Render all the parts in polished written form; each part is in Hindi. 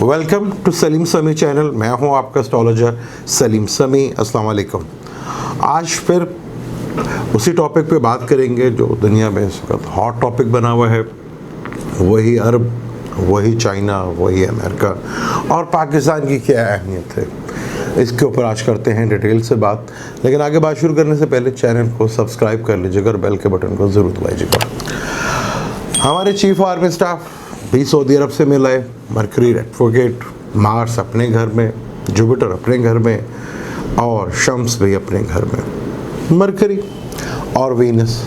वेलकम टू सलीम समी चैनल। मैं हूं आपका एस्ट्रोलॉजर सलीम समी। अस्सलाम वालेकुम। आज फिर उसी टॉपिक पे बात करेंगे जो दुनिया में इस वक्त हॉट टॉपिक बना हुआ है, वही अरब, वही चाइना, वही अमेरिका और पाकिस्तान की क्या अहमियत है। इसके ऊपर आज करते हैं डिटेल से बात। लेकिन आगे बात शुरू करने से पहले चैनल को सब्सक्राइब कर लीजिएगा और बेल के बटन को ज़रूर दबाइएगा। हमारे चीफ आर्मी स्टाफ भी सऊदी अरब से मिला है। मरकरी रेट्रोग्रेड, मार्स अपने घर में, जुपिटर अपने घर में और शम्स भी अपने घर में। मरकरी और वीनस,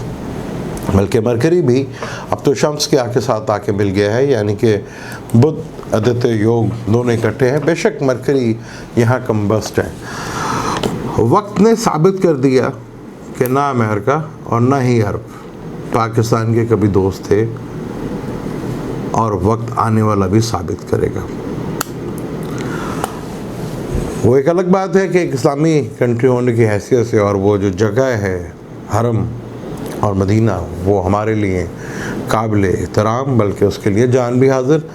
बल्कि मरकरी भी अब तो शम्स के आके साथ आके मिल गया है, यानी कि बुध आदित्य योग दोनों इकट्ठे हैं। बेशक मरकरी यहाँ कम्बस्ट है। वक्त ने साबित कर दिया कि ना अमेरिका और ना ही अरब पाकिस्तान के कभी दोस्त थे, और वक्त आने वाला भी साबित करेगा। वो एक अलग बात है कि एक इस्लामी कंट्री होने की हैसियत से, और वो जो जगह है हरम और मदीना, वो हमारे लिए काबिल एहतराम, बल्कि उसके लिए जान भी हाजिर।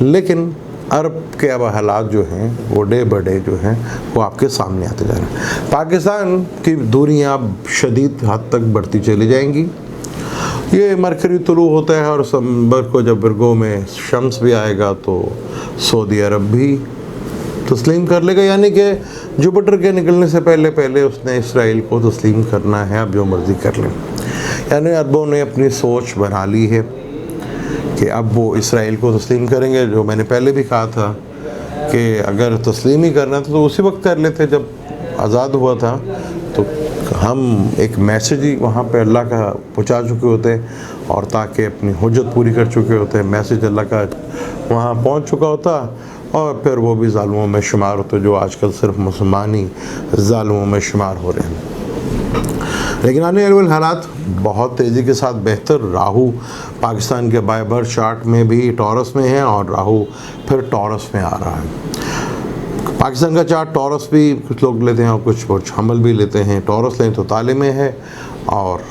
लेकिन अरब के अब हालात जो हैं वो डे बाय डे जो हैं वो आपके सामने आते जा रहे हैं। पाकिस्तान की दूरियां अब शदीद हद तक बढ़ती चली जाएंगी। ये मरकरी तुलू होता है और सितंबर को जब वर्गों में शम्स भी आएगा तो सऊदी अरब भी तस्लीम कर लेगा, यानी कि जुपिटर के निकलने से पहले पहले उसने इसराइल को तस्लीम करना है। अब जो मर्ज़ी कर लें, यानी अरबों ने अपनी सोच बना ली है कि अब वो इसराइल को तस्लीम करेंगे। जो मैंने पहले भी कहा था कि अगर तस्लीम ही करना था तो उसी वक्त कर लेते जब आज़ाद हुआ था, तो हम एक मैसेज ही वहाँ पे अल्लाह का पहुँचा चुके होते हैं, और ताकि अपनी हुज्जत पूरी कर चुके होते हैं। मैसेज अल्लाह का वहाँ पहुँच चुका होता, और फिर वो भी ज़ालिमों में शुमार होते जो आजकल सिर्फ मुसलमान ही ज़ालिमों में शुमार हो रहे हैं। लेकिन आने वाले हालात बहुत तेज़ी के साथ बेहतर। राहु पाकिस्तान के बाय बर्थ चार्ट में भी टॉरस में है, और राहु फिर टॉरस में आ रहा है। पाकिस्तान का चार्ट टॉरस भी कुछ लोग लेते हैं और कुछ हमल भी लेते हैं। टॉरस लें तो ताले में है, और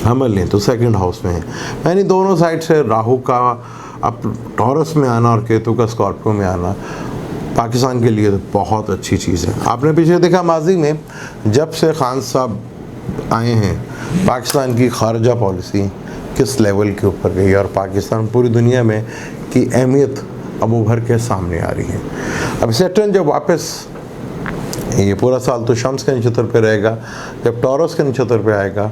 हमल लें तो सेकंड हाउस में है। यानी दोनों साइड से राहु का अब टॉरस में आना और केतु का स्कॉर्पियो में आना पाकिस्तान के लिए तो बहुत अच्छी चीज़ है। आपने पीछे देखा माजी में जब से खान साहब आए हैं, पाकिस्तान की खारजा पॉलिसी किस लेवल के ऊपर गई, और पाकिस्तान पूरी दुनिया में की अहमियत अब उभर के सामने आ रही है। अब सैटर्न जब वापस, ये पूरा साल तो शम्स के नक्षत्र पे रहेगा, जब टॉरस के नक्षत्र पे आएगा,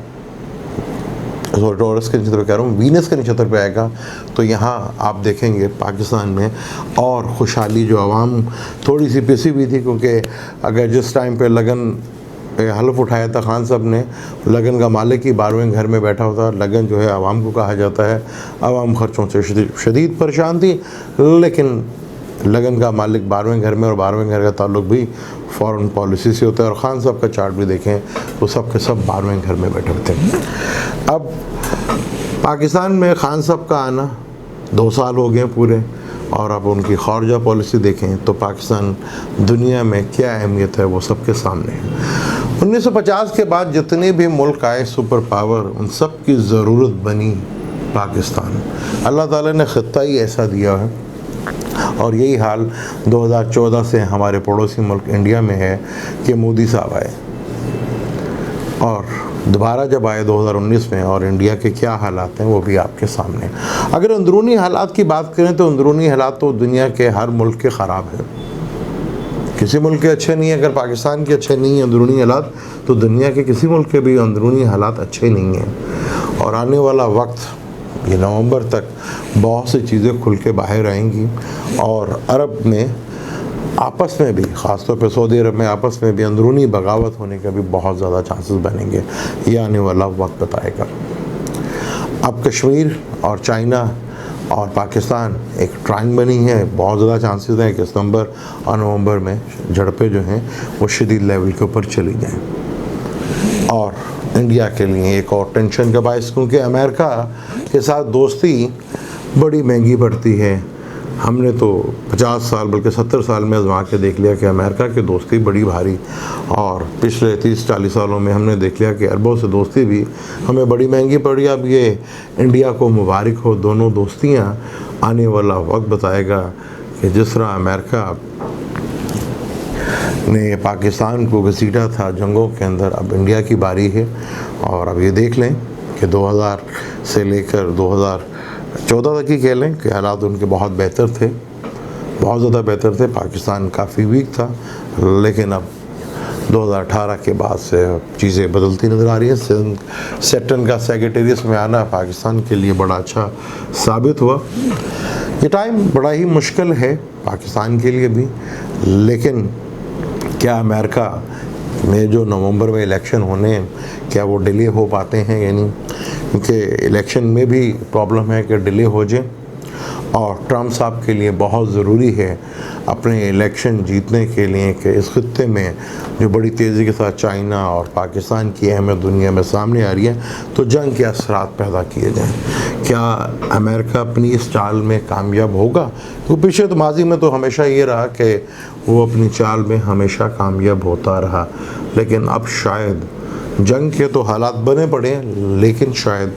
टॉरस के नक्षत्र पे कह रहा हूँ, वीनस के नक्षत्र पे आएगा, तो यहाँ आप देखेंगे पाकिस्तान में और खुशहाली। जो आवाम थोड़ी सी पिसी भी थी, क्योंकि अगर जिस टाइम पे लगन हलफ उठाया था खान साहब ने, लगन का मालिक ही 12वें घर में बैठा होता। लगन जो है आवाम को कहा जाता है। आवाम खर्चों से शदीद परेशान थी, लेकिन लगन का मालिक 12वें घर में, और 12वें घर का ताल्लुक भी फॉरेन पॉलिसी से होता है। और ख़ान साहब का चार्ट भी देखें तो सब के सब 12वें घर में बैठे होते हैं। अब पाकिस्तान में ख़ान साहब का आना 2 साल हो गए पूरे, और अब उनकी खारजा पॉलिसी देखें तो पाकिस्तान दुनिया में क्या अहमियत है वो सबके सामने है। 1950 के बाद जितने भी मुल्क आए सुपर पावर, उन सब की ज़रूरत बनी पाकिस्तान। अल्लाह ताला ने ख़ित्ता ही ऐसा दिया है, और यही हाल 2014 से हमारे पड़ोसी मुल्क इंडिया में है कि मोदी साहब आए, और दोबारा जब आए 2019 में, और इंडिया के क्या हालात हैं वो भी आपके सामने। अगर अंदरूनी हालात की बात करें तो अंदरूनी हालात तो दुनिया के हर मुल्क के ख़राब है। किसी मुल्क के अच्छे नहीं है। अगर पाकिस्तान के अच्छे नहीं हैं अंदरूनी हालात, तो दुनिया के किसी मुल्क के भी अंदरूनी हालात अच्छे नहीं हैं। और आने वाला वक्त, ये नवंबर तक बहुत सी चीज़ें खुल के बाहर आएंगी, और अरब में आपस में भी, ख़ासतौर पर सऊदी अरब में आपस में भी अंदरूनी बगावत होने का भी बहुत ज़्यादा चांसेस बनेंगे। ये आने वाला वक्त बताएगा। अब कश्मीर और चाइना और पाकिस्तान एक ट्रायंगल बनी है। बहुत ज़्यादा चांसेस हैं कि सितंबर और नवंबर में झड़पें जो हैं वो शदीद लेवल के ऊपर चली जाएँ, और इंडिया के लिए एक और टेंशन का बायस, क्योंकि अमेरिका के साथ दोस्ती बड़ी महंगी पड़ती है। हमने तो 50 साल बल्कि 70 साल में आजमा के देख लिया कि अमेरिका की दोस्ती बड़ी भारी, और पिछले 30-40 सालों में हमने देख लिया कि अरबों से दोस्ती भी हमें बड़ी महंगी पड़ी। अब ये इंडिया को मुबारक हो, दोनों दोस्तियां आने वाला वक्त बताएगा कि जिस तरह अमेरिका ने पाकिस्तान को घसीटा था जंगों के अंदर, अब इंडिया की बारी है। और अब ये देख लें कि 2000 से लेकर 2014 तक ही कह लें कि हालात उनके बहुत बेहतर थे, बहुत ज़्यादा बेहतर थे। पाकिस्तान काफ़ी वीक था, लेकिन अब 2018 के बाद से चीज़ें बदलती नज़र आ रही हैं। सेटन का सेक्रेटेरिएट में आना पाकिस्तान के लिए बड़ा अच्छा साबित हुआ। ये टाइम बड़ा ही मुश्किल है पाकिस्तान के लिए भी, लेकिन क्या अमेरिका में जो नवंबर में इलेक्शन होने हैं, क्या वो डिले हो पाते हैं या नहीं? क्योंकि इलेक्शन में भी प्रॉब्लम है कि डिले हो जाए, और ट्रम्प साहब के लिए बहुत ज़रूरी है अपने इलेक्शन जीतने के लिए कि इस खित्ते में जो बड़ी तेज़ी के साथ चाइना और पाकिस्तान की अहमियत दुनिया में सामने आ रही है, तो जंग के असरात पैदा किए जाएँ। क्या अमेरिका अपनी इस चाल में कामयाब होगा? तो पीछे तो माजी में तो हमेशा ये रहा कि वो अपनी चाल में हमेशा कामयाब होता रहा, लेकिन अब शायद जंग के तो हालात बने पड़े हैं, लेकिन शायद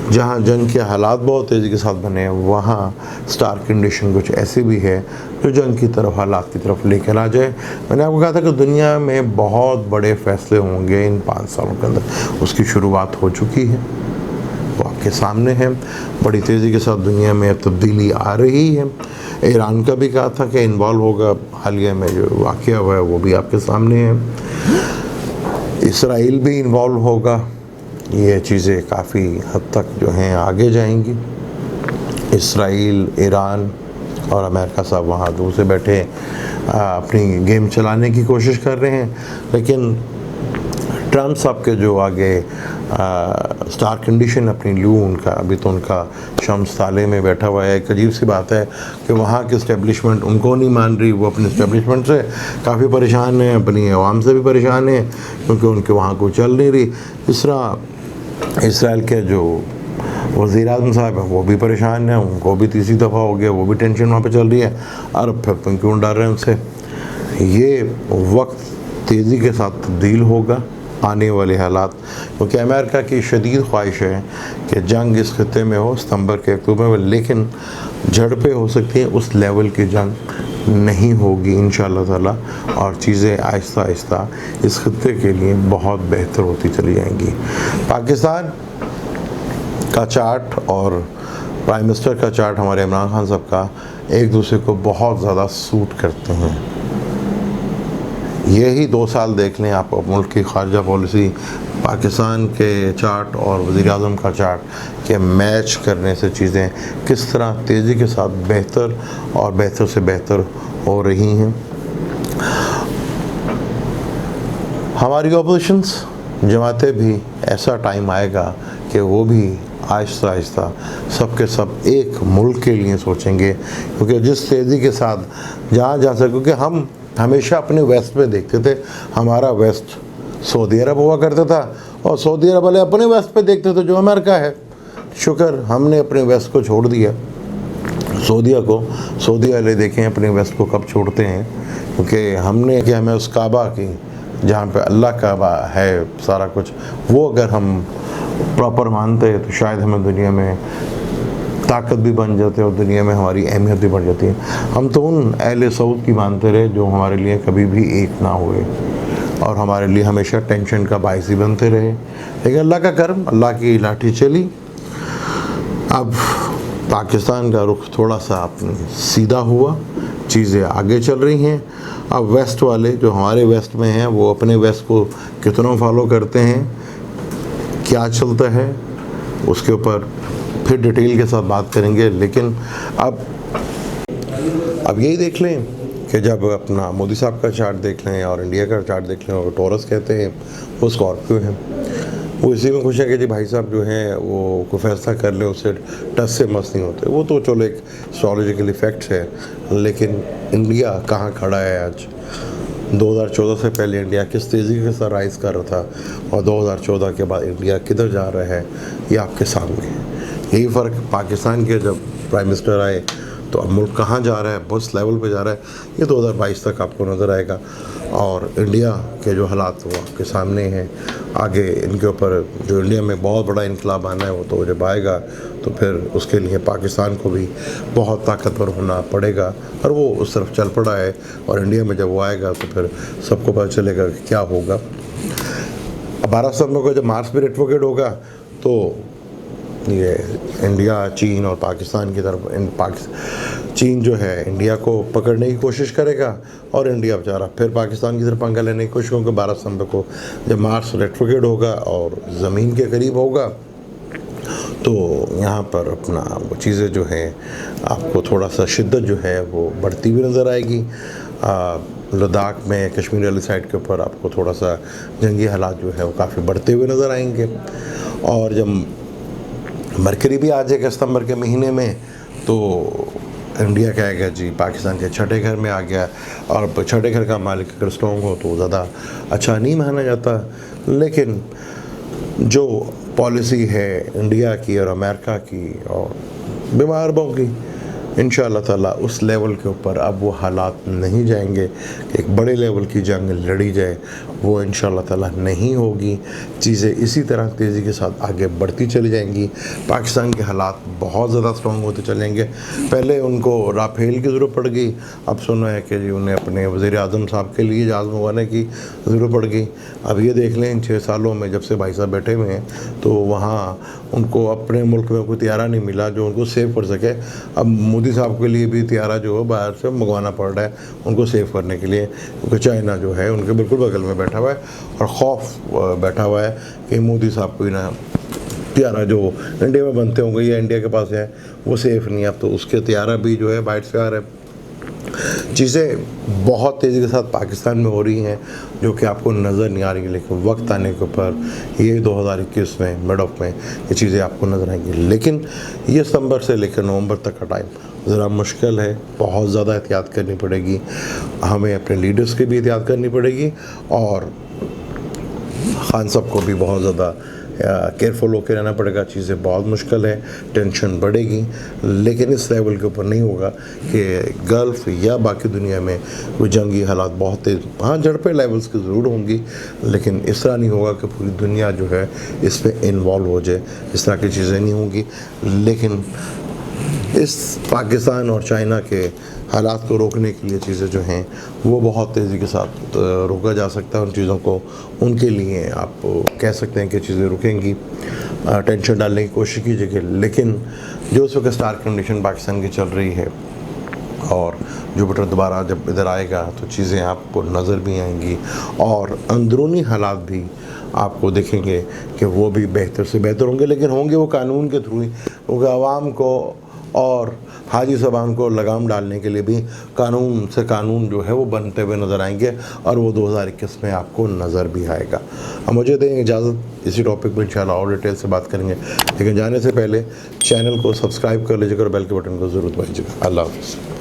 जहाँ जंग के हालात बहुत तेज़ी के साथ बने हैं, वहाँ स्टार कंडीशन कुछ ऐसी भी है जो जंग की तरफ, हालात की तरफ लेकर आ जाए। मैंने आपको कहा था कि दुनिया में बहुत बड़े फैसले होंगे इन 5 सालों के अंदर, उसकी शुरुआत हो चुकी है, वो आपके सामने है। बड़ी तेज़ी के साथ दुनिया में तब्दीली आ रही है। ईरान का भी कहा था कि इन्वॉल्व होगा, हालिया में जो वाक़या हुआ है वो भी आपके सामने है। इसराइल भी इन्वॉल्व होगा। ये चीज़ें काफ़ी हद तक जो हैं आगे जाएंगी। इसराइल, ईरान और अमेरिका साहब वहाँ दूर से बैठे अपनी गेम चलाने की कोशिश कर रहे हैं, लेकिन ट्रम्प साहब के जो आगे स्टार कंडीशन अपनी लू, उनका अभी तो उनका शम्स ताले में बैठा हुआ है। एक अजीब सी बात है कि वहाँ की इस्टेब्लिशमेंट उनको नहीं मान रही, वो अपने इस्टेब्लिशमेंट से काफ़ी परेशान हैं, अपनी आवाम से भी परेशान हैं, क्योंकि उनके वहाँ कोई चल नहीं रही। इस तरह इसराइल के जो वज़ीर आज़म साहब हैं वो भी परेशान हैं, उनको भी तीसरी दफ़ा हो गया, वो भी टेंशन वहाँ पे चल रही है। अरब फिर तुम क्यों डर रहे हैं उनसे? ये वक्त तेज़ी के साथ तब्दील होगा आने वाले हालात, क्योंकि अमेरिका की शदीद ख्वाहिश है कि जंग इस खत्े में हो सितंबर के अक्टूबर में, लेकिन झड़पें हो सकती हैं, उस लेवल की जंग नहीं होगी इंशाअल्लाह ताला, और चीज़ें आहिस्ता आहिस्ता इस खत्े के लिए बहुत बेहतर होती चली जाएंगी। पाकिस्तान का चार्ट और प्राइम मिनिस्टर का चार्ट हमारे इमरान खान साहब का एक दूसरे को बहुत ज़्यादा सूट करते हैं। यही 2 साल देख लें आप, मुल्क की खारजा पॉलिसी, पाकिस्तान के चार्ट और वज़ीर आज़म का चार्ट के मैच करने से चीज़ें किस तरह तेज़ी के साथ बेहतर और बेहतर से बेहतर हो रही हैं। हमारी अपोजिशंस जमातें भी ऐसा टाइम आएगा कि वो भी आहिस्ता आहिस्ता सबके सब एक मुल्क के लिए सोचेंगे, क्योंकि जिस तेज़ी के साथ जहाँ जा सके, क्योंकि हम हमेशा अपने वेस्ट में देखते थे, हमारा वेस्ट सऊदी अरब हुआ करता था, और सऊदी अरब वाले अपने वेस्ट पे देखते थे जो अमेरिका है। शुक्र हमने अपने वेस्ट को छोड़ दिया, सऊदी वाले देखें अपने वेस्ट को कब छोड़ते हैं, क्योंकि हमने कि हमें उस काबा की, जहाँ पे अल्लाह काबा है सारा कुछ, वो अगर हम प्रॉपर मानते हैं तो शायद हमें दुनिया में ताकत भी बन जाते और दुनिया में हमारी अहमियत भी बढ़ जाती है। हम तो उन अहले सऊद की मानते रहे जो हमारे लिए कभी भी एक ना हुए और हमारे लिए हमेशा टेंशन का बायस ही बनते रहे, लेकिन अल्लाह का करम, अल्लाह की लाठी चली। अब पाकिस्तान का रुख थोड़ा सा अपने सीधा हुआ, चीज़ें आगे चल रही हैं। अब वेस्ट वाले जो हमारे वेस्ट में हैं वो अपने वेस्ट को कितना फॉलो करते हैं, क्या चलता है, उसके ऊपर फिर डिटेल के साथ बात करेंगे। लेकिन अब यही देख लें कि जब अपना मोदी साहब का चार्ट देख लें और इंडिया का चार्ट देख लें, और टॉरस कहते हैं, वो स्कॉर्पियो हैं, वो इसी में खुश है कि जी भाई साहब जो हैं वो कोई फैसला कर ले उससे टस से मस नहीं होते। वो तो चलो एक एस्ट्रोलॉजिकल इफेक्ट है, लेकिन इंडिया कहाँ खड़ा है आज? 2014 से पहले इंडिया किस तेज़ी के साथ राइज़ कर रहा था, और 2014 के बाद इंडिया किधर जा रहा है, ये आपके सामने है। यही फ़र्क पाकिस्तान के जब प्राइम मिनिस्टर आए तो अब मुल्क कहाँ जा रहा है, बस लेवल पे जा रहा है, ये 2022 तक आपको नज़र आएगा। और इंडिया के जो हालात वो आपके सामने हैं, आगे इनके ऊपर जो इंडिया में बहुत बड़ा इनकलाब आना है वो तो जब आएगा तो फिर उसके लिए पाकिस्तान को भी बहुत ताकतवर होना पड़ेगा, और वो उस तरफ चल पड़ा है। और इंडिया में जब वो आएगा तो फिर सबको पता चलेगा कि क्या होगा। 12 सितंबर को जब मार्च में एडवोकेट होगा तो ये इंडिया, चीन और पाकिस्तान की तरफ चीन जो है इंडिया को पकड़ने की कोशिश करेगा, और इंडिया बेचारा फिर पाकिस्तान की तरफ पंगा लेने की कोशिश होगा। 12 सितंबर को जब मार्स रेट्रोग्रेड होगा और ज़मीन के करीब होगा तो यहाँ पर अपना वो चीज़ें जो हैं आपको थोड़ा सा शिद्दत जो है वो बढ़ती हुई नज़र आएगी। लद्दाख में कश्मीर वाली साइड के ऊपर आपको थोड़ा सा जंगी हालात जो है वो काफ़ी बढ़ते हुए नज़र आएंगे। और जब मरकरी भी आ जाएगा सितंबर के महीने में तो इंडिया कहेगा जी पाकिस्तान के छठे घर में आ गया, और छठे घर का मालिक अगर स्ट्रॉन्ग हो तो ज़्यादा अच्छा नहीं माना जाता। लेकिन जो पॉलिसी है इंडिया की और अमेरिका की और बीमार अरबों की, इंशाअल्लाह ताला उस लेवल के ऊपर अब वो हालात नहीं जाएंगे कि एक बड़े लेवल की जंग लड़ी जाए, वो इंशाअल्लाह ताला नहीं होगी। चीज़ें इसी तरह तेज़ी के साथ आगे बढ़ती चली जाएंगी। पाकिस्तान के हालात बहुत ज़्यादा स्ट्रॉन्ग होते चलेंगे। पहले उनको राफेल की ज़रूरत पड़ गई, अब सुना है कि जी उन्हें अपने वज़ीर आज़म साहब के लिए जहाज़ मंगवाने की ज़रूरत पड़ गई। अब ये देख लें इन 6 सालों में जब से भाई साहब बैठे हुए हैं तो वहाँ उनको अपने मुल्क में कोई तैयारा नहीं मिला जो उनको सेव कर सके। अब मोदी साहब के लिए भी तैयारा जो है बाहर से मंगवाना पड़ रहा है उनको सेव करने के लिए, क्योंकि चाइना जो है उनके बिल्कुल बगल में बैठा हुआ है और खौफ बैठा हुआ है कि मोदी साहब को ना तैयारा जो इंडिया में बनते होंगे या इंडिया के पास है वो सेफ़ नहीं है। अब तो उसके तैयारा भी जो है बाहर से आ रहे हैं। चीज़ें बहुत तेज़ी के साथ पाकिस्तान में हो रही हैं जो कि आपको नज़र नहीं आ रही, लेकिन वक्त आने के ऊपर ये 2021 में मिड ऑफ में ये चीज़ें आपको नज़र आएंगी। लेकिन ये सितंबर से लेकर नवंबर तक का टाइम ज़रा मुश्किल है, बहुत ज़्यादा एहतियात करनी पड़ेगी। हमें अपने लीडर्स की भी एहतियात करनी पड़ेगी और खान साहब को भी बहुत ज़्यादा केयरफुल होकर रहना पड़ेगा। चीज़ें बहुत मुश्किल है, टेंशन बढ़ेगी, लेकिन इस लेवल के ऊपर नहीं होगा कि गल्फ़ या बाकी दुनिया में कोई जंगी हालात बहुत तेज़, हाँ झड़पे लेवल्स की ज़रूर होंगी, लेकिन इस तरह नहीं होगा कि पूरी दुनिया जो है इस पर इन्वॉल्व हो जाए। इस तरह की चीज़ें नहीं होंगी। लेकिन इस पाकिस्तान और चाइना के हालात को रोकने के लिए चीज़ें जो हैं वो बहुत तेज़ी के साथ रोका जा सकता है उन चीज़ों को। उनके लिए आप कह सकते हैं कि चीज़ें रुकेंगी, टेंशन डालने की कोशिश कीजिए। लेकिन जो उस वक्त स्टार कंडीशन पाकिस्तान की चल रही है और जुपिटर दोबारा जब इधर आएगा तो चीज़ें आपको नज़र भी आएंगी और अंदरूनी हालात भी आपको देखेंगे कि वो भी बेहतर से बेहतर होंगे, लेकिन होंगे वो कानून के थ्रू ही, क्योंकि आवाम को और हाजी साहबान को लगाम डालने के लिए भी कानून से कानून जो है वो बनते हुए नज़र आएंगे और वो 2021 में आपको नज़र भी आएगा। अब मुझे दें इजाज़त, इसी टॉपिक पर इंशाल्लाह और डिटेल से बात करेंगे, लेकिन जाने से पहले चैनल को सब्सक्राइब कर लीजिएगा और बेल के बटन को ज़रूर दबाइएगा। अल्लाह हाफ़िज़।